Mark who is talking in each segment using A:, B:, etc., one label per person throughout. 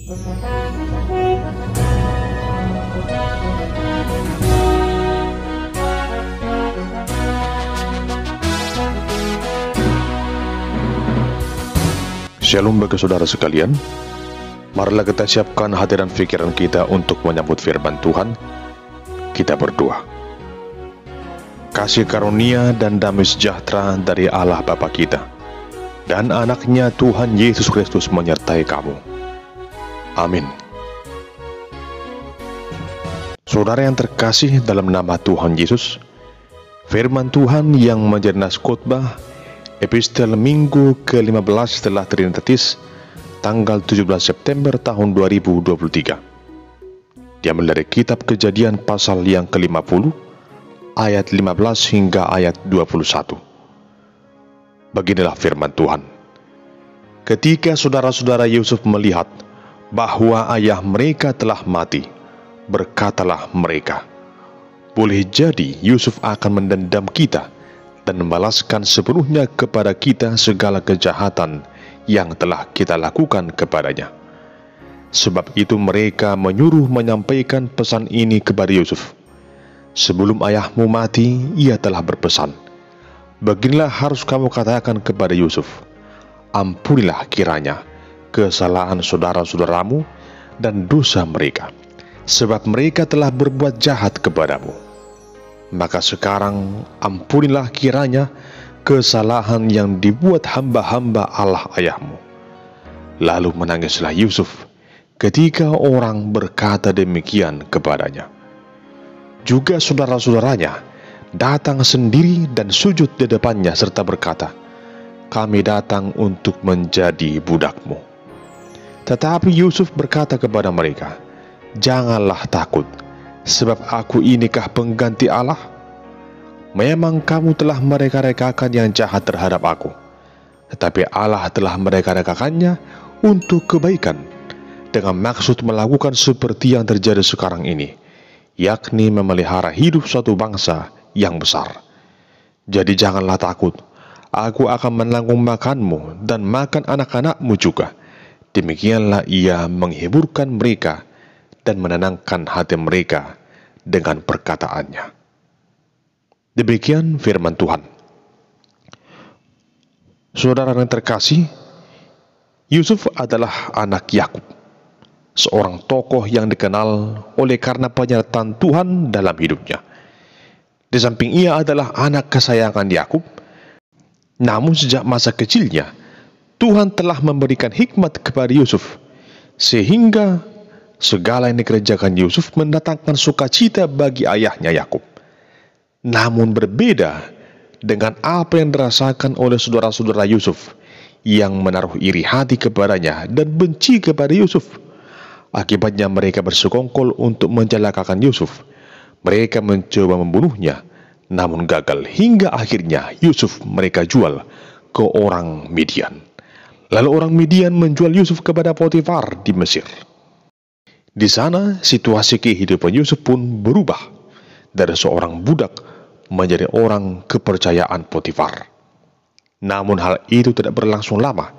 A: Shalom bagi saudara sekalian. Marilah kita siapkan hati dan pikiran kita untuk menyambut firman Tuhan. Kita berdoa. Kasih karunia dan damai sejahtera dari Allah Bapa kita dan anaknya Tuhan Yesus Kristus menyertai kamu. Amin. Saudara yang terkasih dalam nama Tuhan Yesus, firman Tuhan yang menjadi nas khotbah epistel Minggu ke-15 setelah Trinitatis tanggal 17 September tahun 2023. Diambil dari kitab Kejadian pasal yang ke-50 ayat 15 hingga ayat 21. Beginilah firman Tuhan. Ketika saudara-saudara Yusuf melihat bahwa ayah mereka telah mati, berkatalah mereka, "Boleh jadi Yusuf akan mendendam kita dan membalaskan sepenuhnya kepada kita segala kejahatan yang telah kita lakukan kepadanya." Sebab itu mereka menyuruh menyampaikan pesan ini kepada Yusuf. "Sebelum ayahmu mati, ia telah berpesan, beginilah harus kamu katakan kepada Yusuf, ampunilah kiranya kesalahan saudara-saudaramu dan dosa mereka, sebab mereka telah berbuat jahat kepadamu. Maka sekarang ampunilah kiranya kesalahan yang dibuat hamba-hamba Allah ayahmu." Lalu menangislah Yusuf ketika orang berkata demikian kepadanya. Juga saudara-saudaranya datang sendiri dan sujud di depannya serta berkata, "Kami datang untuk menjadi budakmu." Tetapi Yusuf berkata kepada mereka, "Janganlah takut, sebab aku inikah pengganti Allah? Memang kamu telah mereka-rekakan yang jahat terhadap aku, tetapi Allah telah mereka-rekakannya untuk kebaikan, dengan maksud melakukan seperti yang terjadi sekarang ini, yakni memelihara hidup suatu bangsa yang besar. Jadi janganlah takut, aku akan menanggung makanmu dan makan anak-anakmu juga." Demikianlah ia menghiburkan mereka dan menenangkan hati mereka dengan perkataannya. Demikian firman Tuhan. Saudara yang terkasih, Yusuf adalah anak Yakub, seorang tokoh yang dikenal oleh karena penyertaan Tuhan dalam hidupnya. Di samping ia adalah anak kesayangan Yakub, namun sejak masa kecilnya Tuhan telah memberikan hikmat kepada Yusuf, sehingga segala yang dikerjakan Yusuf mendatangkan sukacita bagi ayahnya Yakub. Namun berbeda dengan apa yang dirasakan oleh saudara-saudara Yusuf yang menaruh iri hati kepadanya dan benci kepada Yusuf. Akibatnya mereka bersekongkol untuk mencelakakan Yusuf. Mereka mencoba membunuhnya, namun gagal hingga akhirnya Yusuf mereka jual ke orang Midian. Lalu orang Midian menjual Yusuf kepada Potifar di Mesir. Di sana situasi kehidupan Yusuf pun berubah dari seorang budak menjadi orang kepercayaan Potifar. Namun hal itu tidak berlangsung lama.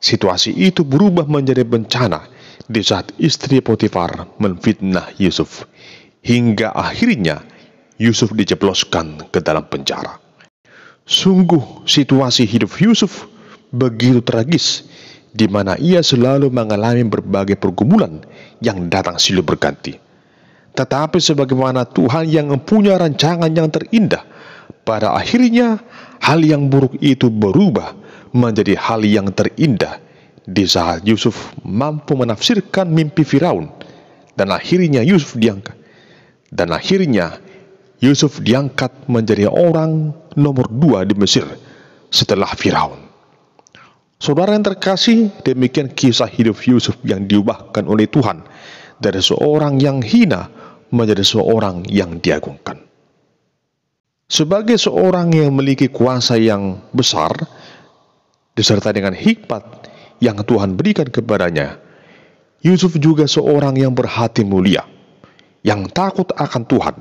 A: Situasi itu berubah menjadi bencana di saat istri Potifar menfitnah Yusuf, hingga akhirnya Yusuf dijebloskan ke dalam penjara. Sungguh situasi hidup Yusuf begitu tragis, di mana ia selalu mengalami berbagai pergumulan yang datang silih berganti. Tetapi sebagaimana Tuhan yang mempunyai rancangan yang terindah, pada akhirnya hal yang buruk itu berubah menjadi hal yang terindah di saat Yusuf mampu menafsirkan mimpi Firaun, dan akhirnya Yusuf diangkat menjadi orang nomor 2 di Mesir setelah Firaun. Saudara yang terkasih, demikian kisah hidup Yusuf yang diubahkan oleh Tuhan dari seorang yang hina menjadi seorang yang diagungkan. Sebagai seorang yang memiliki kuasa yang besar, disertai dengan hikmat yang Tuhan berikan kepadanya, Yusuf juga seorang yang berhati mulia, yang takut akan Tuhan,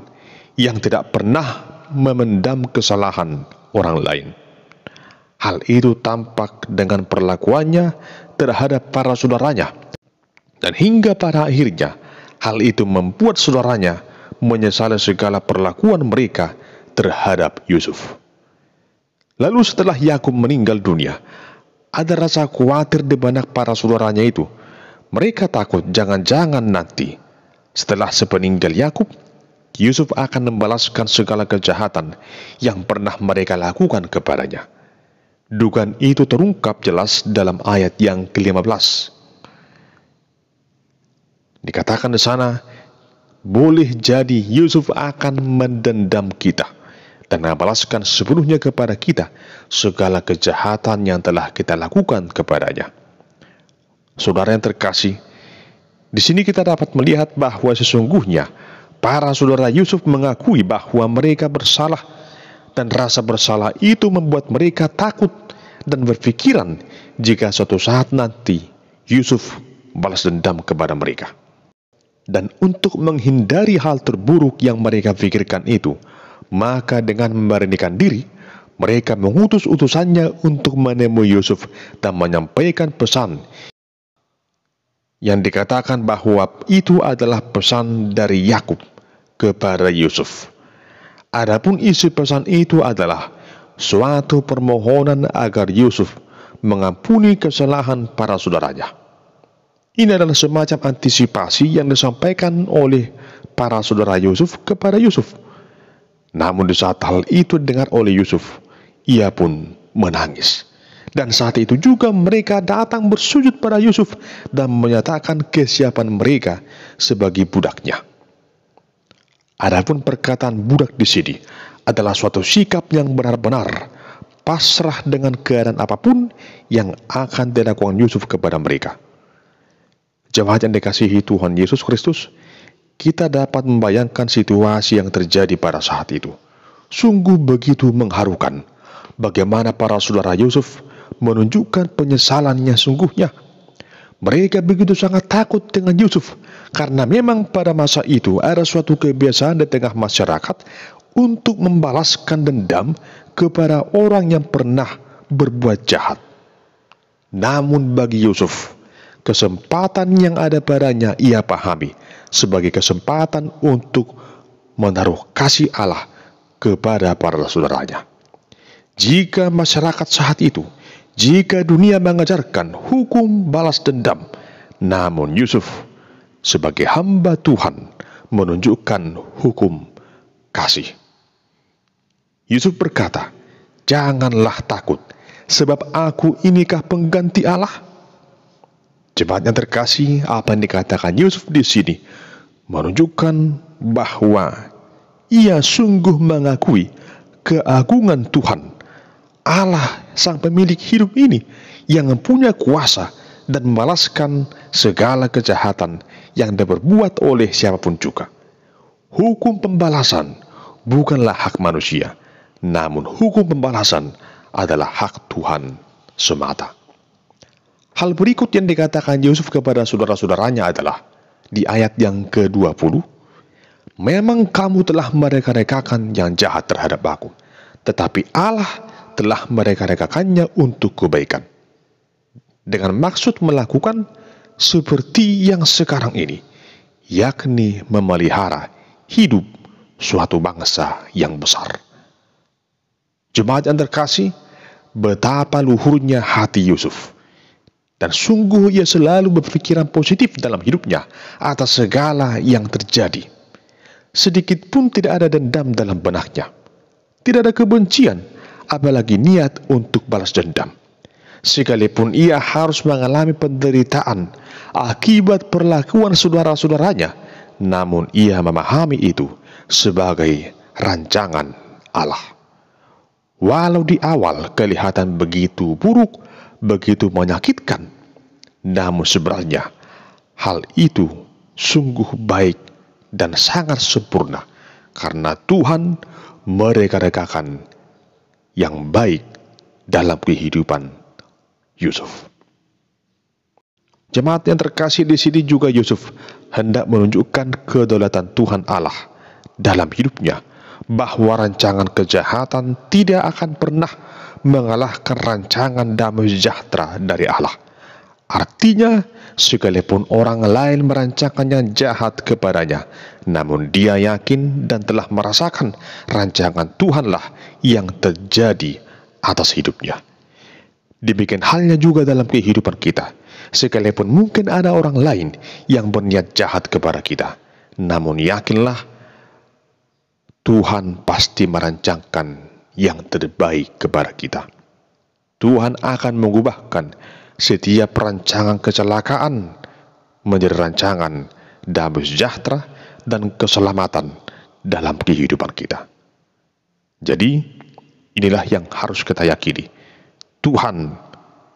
A: yang tidak pernah memendam kesalahan orang lain. Hal itu tampak dengan perlakuannya terhadap para saudaranya, Dan hingga pada akhirnya, hal itu membuat saudaranya menyesali segala perlakuan mereka terhadap Yusuf. Lalu setelah Yakub meninggal dunia, ada rasa khawatir di benak para saudaranya itu. Mereka takut jangan-jangan nanti, setelah sepeninggal Yakub, Yusuf akan membalaskan segala kejahatan yang pernah mereka lakukan kepadanya. Dugaan itu terungkap jelas dalam ayat yang ke-15. Dikatakan di sana, boleh jadi Yusuf akan mendendam kita dan membalaskan sepenuhnya kepada kita segala kejahatan yang telah kita lakukan kepadanya. Saudara yang terkasih, di sini kita dapat melihat bahwa sesungguhnya para saudara Yusuf mengakui bahwa mereka bersalah, dan rasa bersalah itu membuat mereka takut dan berpikiran jika suatu saat nanti Yusuf balas dendam kepada mereka. Dan untuk menghindari hal terburuk yang mereka pikirkan itu, maka dengan memberanikan diri, mereka mengutus utusannya untuk menemui Yusuf dan menyampaikan pesan yang dikatakan bahwa itu adalah pesan dari Yakub kepada Yusuf. Adapun isi pesan itu adalah suatu permohonan agar Yusuf mengampuni kesalahan para saudaranya. Ini adalah semacam antisipasi yang disampaikan oleh para saudara Yusuf kepada Yusuf. Namun di saat hal itu didengar oleh Yusuf, ia pun menangis. Dan saat itu juga mereka datang bersujud pada Yusuf dan menyatakan kesiapan mereka sebagai budaknya. Adapun perkataan budak di sini adalah suatu sikap yang benar-benar pasrah dengan keadaan apapun yang akan dilakukan Yusuf kepada mereka. Jemaat yang dikasihi Tuhan Yesus Kristus, kita dapat membayangkan situasi yang terjadi pada saat itu. Sungguh begitu mengharukan bagaimana para saudara Yusuf menunjukkan penyesalannya sungguhnya. Mereka begitu sangat takut dengan Yusuf, karena memang pada masa itu ada suatu kebiasaan di tengah masyarakat untuk membalaskan dendam kepada orang yang pernah berbuat jahat. Namun bagi Yusuf, kesempatan yang ada padanya ia pahami sebagai kesempatan untuk menaruh kasih Allah kepada para saudaranya. Jika masyarakat saat itu, jika dunia mengajarkan hukum balas dendam, namun Yusuf sebagai hamba Tuhan menunjukkan hukum kasih. Yusuf berkata, "Janganlah takut, sebab aku inikah pengganti Allah." Jemaat yang terkasih, apa yang dikatakan Yusuf di sini menunjukkan bahwa ia sungguh mengakui keagungan Tuhan, Allah sang pemilik hidup ini, yang mempunyai kuasa dan membalaskan segala kejahatan yang diperbuat oleh siapapun juga. Hukum pembalasan bukanlah hak manusia, namun hukum pembalasan adalah hak Tuhan semata. Hal berikut yang dikatakan Yusuf kepada saudara-saudaranya adalah di ayat yang ke-20, "Memang kamu telah mereka-rekakan yang jahat terhadap aku, tetapi Allah telah mereka-rekakannya untuk kebaikan, dengan maksud melakukan seperti yang sekarang ini, yakni memelihara hidup suatu bangsa yang besar." Jemaat yang terkasih, betapa luhurnya hati Yusuf. Dan sungguh ia selalu berpikiran positif dalam hidupnya atas segala yang terjadi. Sedikit pun tidak ada dendam dalam benaknya. Tidak ada kebencian, apalagi niat untuk balas dendam. Sekalipun ia harus mengalami penderitaan akibat perlakuan saudara-saudaranya, namun ia memahami itu sebagai rancangan Allah. Walau di awal kelihatan begitu buruk, begitu menyakitkan, namun sebenarnya hal itu sungguh baik dan sangat sempurna, karena Tuhan mereka-rekakan yang baik dalam kehidupan Yusuf. Jemaat yang terkasih, di sini juga Yusuf hendak menunjukkan kedaulatan Tuhan Allah dalam hidupnya, bahwa rancangan kejahatan tidak akan pernah mengalahkan rancangan damai sejahtera dari Allah. Artinya, sekalipun orang lain merancangkan yang jahat kepadanya, namun dia yakin dan telah merasakan rancangan Tuhanlah yang terjadi atas hidupnya. Demikian halnya juga dalam kehidupan kita. Sekalipun mungkin ada orang lain yang berniat jahat kepada kita, namun yakinlah Tuhan pasti merancangkan yang terbaik kepada kita. Tuhan akan mengubahkan setiap rancangan kecelakaan menjadi rancangan damai sejahtera dan keselamatan dalam kehidupan kita. Jadi, inilah yang harus kita yakini. Tuhan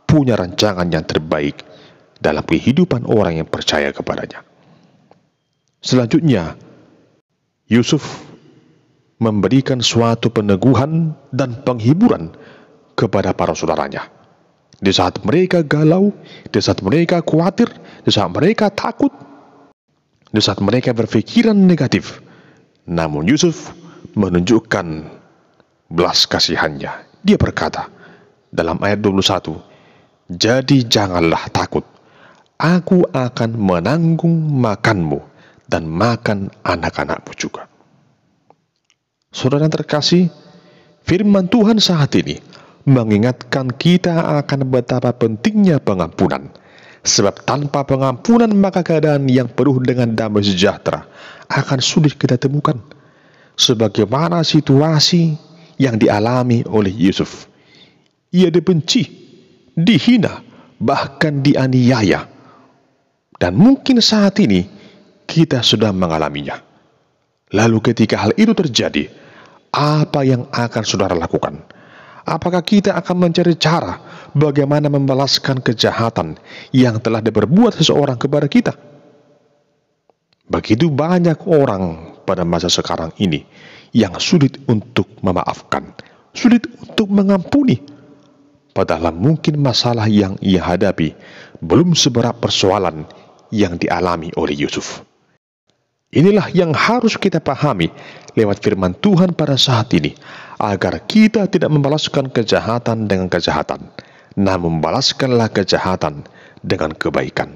A: punya rancangan yang terbaik dalam kehidupan orang yang percaya kepadanya. Selanjutnya, Yusuf memberikan suatu peneguhan dan penghiburan kepada para saudaranya. Di saat mereka galau, di saat mereka khawatir, di saat mereka takut, di saat mereka berpikiran negatif, namun Yusuf menunjukkan belas kasihannya. Dia berkata dalam ayat 21, "Jadi janganlah takut, aku akan menanggung makanmu dan makan anak-anakmu juga." Saudara yang terkasih, firman Tuhan saat ini mengingatkan kita akan betapa pentingnya pengampunan. Sebab tanpa pengampunan maka keadaan yang penuh dengan damai sejahtera akan sulit kita temukan. Sebagaimana situasi yang dialami oleh Yusuf. Ia dibenci, dihina, bahkan dianiaya. Dan mungkin saat ini kita sudah mengalaminya. Lalu ketika hal itu terjadi, apa yang akan saudara lakukan? Apakah kita akan mencari cara bagaimana membalaskan kejahatan yang telah diperbuat seseorang kepada kita? Begitu banyak orang pada masa sekarang ini yang sulit untuk memaafkan, sulit untuk mengampuni. Padahal mungkin masalah yang ia hadapi belum seberat persoalan yang dialami oleh Yusuf. Inilah yang harus kita pahami lewat firman Tuhan pada saat ini, agar kita tidak membalaskan kejahatan dengan kejahatan, namun membalaskanlah kejahatan dengan kebaikan.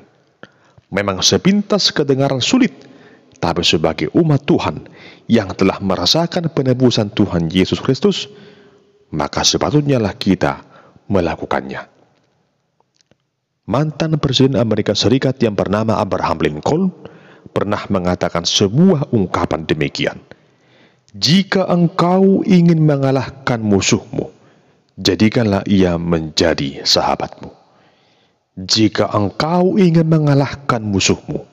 A: Memang sepintas kedengaran sulit, tapi sebagai umat Tuhan yang telah merasakan penebusan Tuhan Yesus Kristus, maka sepatutnya lah kita melakukannya. Mantan Presiden Amerika Serikat yang bernama Abraham Lincoln pernah mengatakan sebuah ungkapan demikian. Jika engkau ingin mengalahkan musuhmu, jadikanlah ia menjadi sahabatmu. Jika engkau ingin mengalahkan musuhmu,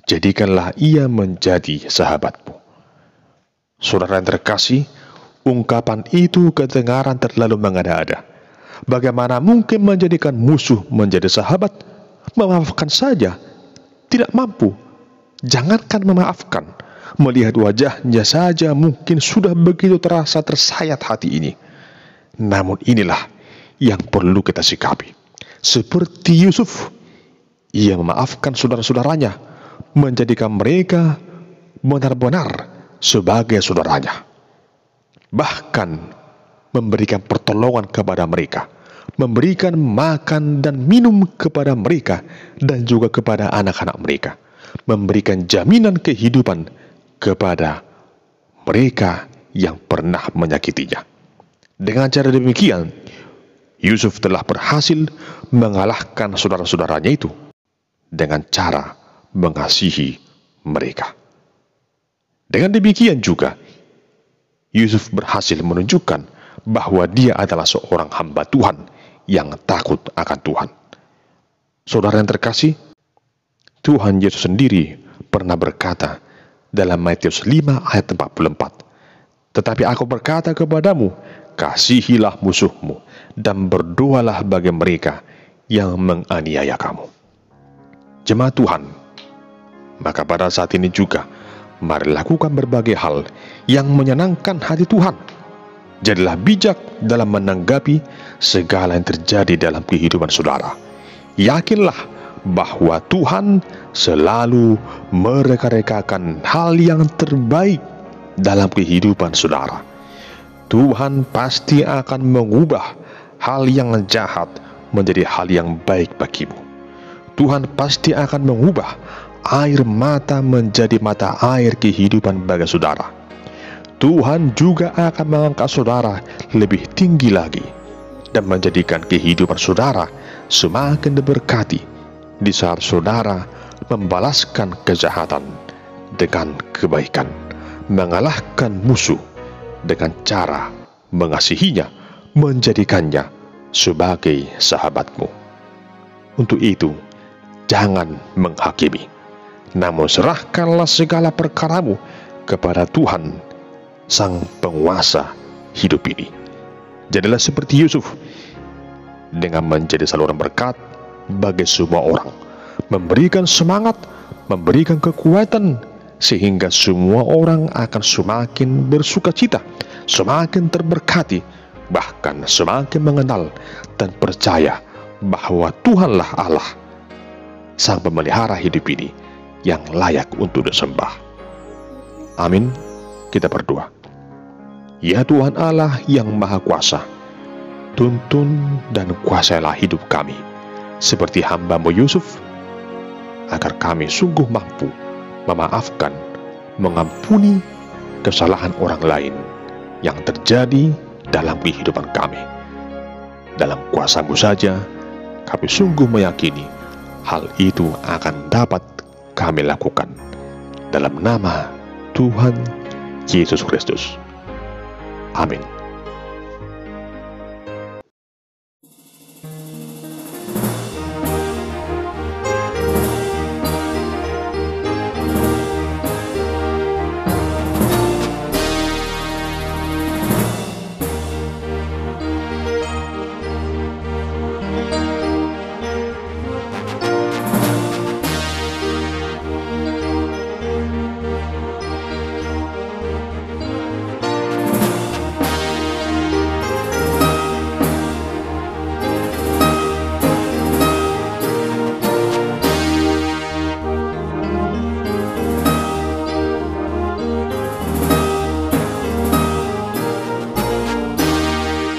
A: jadikanlah ia menjadi sahabatmu. Saudara yang terkasih, ungkapan itu kedengaran terlalu mengada-ada. Bagaimana mungkin menjadikan musuh menjadi sahabat? Memaafkan saja tidak mampu. Jangankan memaafkan, melihat wajahnya saja mungkin sudah begitu terasa tersayat hati ini. Namun inilah yang perlu kita sikapi. Seperti Yusuf, ia memaafkan saudara-saudaranya, menjadikan mereka benar-benar sebagai saudaranya. Bahkan memberikan pertolongan kepada mereka, memberikan makan dan minum kepada mereka dan juga kepada anak-anak mereka. Memberikan jaminan kehidupan kepada mereka yang pernah menyakitinya. Dengan cara demikian, Yusuf telah berhasil mengalahkan saudara-saudaranya itu dengan cara mengasihi mereka. Dengan demikian juga, Yusuf berhasil menunjukkan bahwa dia adalah seorang hamba Tuhan yang takut akan Tuhan. Saudara yang terkasih, Tuhan Yesus sendiri pernah berkata dalam Matius 5 ayat 44, "Tetapi aku berkata kepadamu, kasihilah musuhmu dan berdoalah bagi mereka yang menganiaya kamu." Jemaat Tuhan, maka pada saat ini juga mari lakukan berbagai hal yang menyenangkan hati Tuhan. Jadilah bijak dalam menanggapi segala yang terjadi dalam kehidupan saudara. Yakinlah bahwa Tuhan selalu mereka-rekakan hal yang terbaik dalam kehidupan saudara. Tuhan pasti akan mengubah hal yang jahat menjadi hal yang baik bagimu. Tuhan pasti akan mengubah air mata menjadi mata air kehidupan bagi saudara. Tuhan juga akan mengangkat saudara lebih tinggi lagi dan menjadikan kehidupan saudara semakin diberkati di saat saudara membalaskan kejahatan dengan kebaikan, mengalahkan musuh dengan cara mengasihinya, menjadikannya sebagai sahabatmu. Untuk itu, jangan menghakimi, namun serahkanlah segala perkaramu kepada Tuhan, Sang Penguasa hidup ini. Jadilah seperti Yusuf, dengan menjadi saluran berkat bagi semua orang, memberikan semangat, memberikan kekuatan, sehingga semua orang akan semakin bersuka cita, semakin terberkati, bahkan semakin mengenal dan percaya bahwa Tuhanlah Allah, Sang Pemelihara hidup ini yang layak untuk disembah. Amin. Kita berdoa. Ya Tuhan Allah yang Maha Kuasa, tuntun dan kuasailah hidup kami seperti hamba-Mu Yusuf, agar kami sungguh mampu memaafkan, mengampuni kesalahan orang lain yang terjadi dalam kehidupan kami. Dalam kuasa-Mu saja kami sungguh meyakini hal itu akan dapat kami lakukan. Dalam nama Tuhan Yesus Kristus. Amin.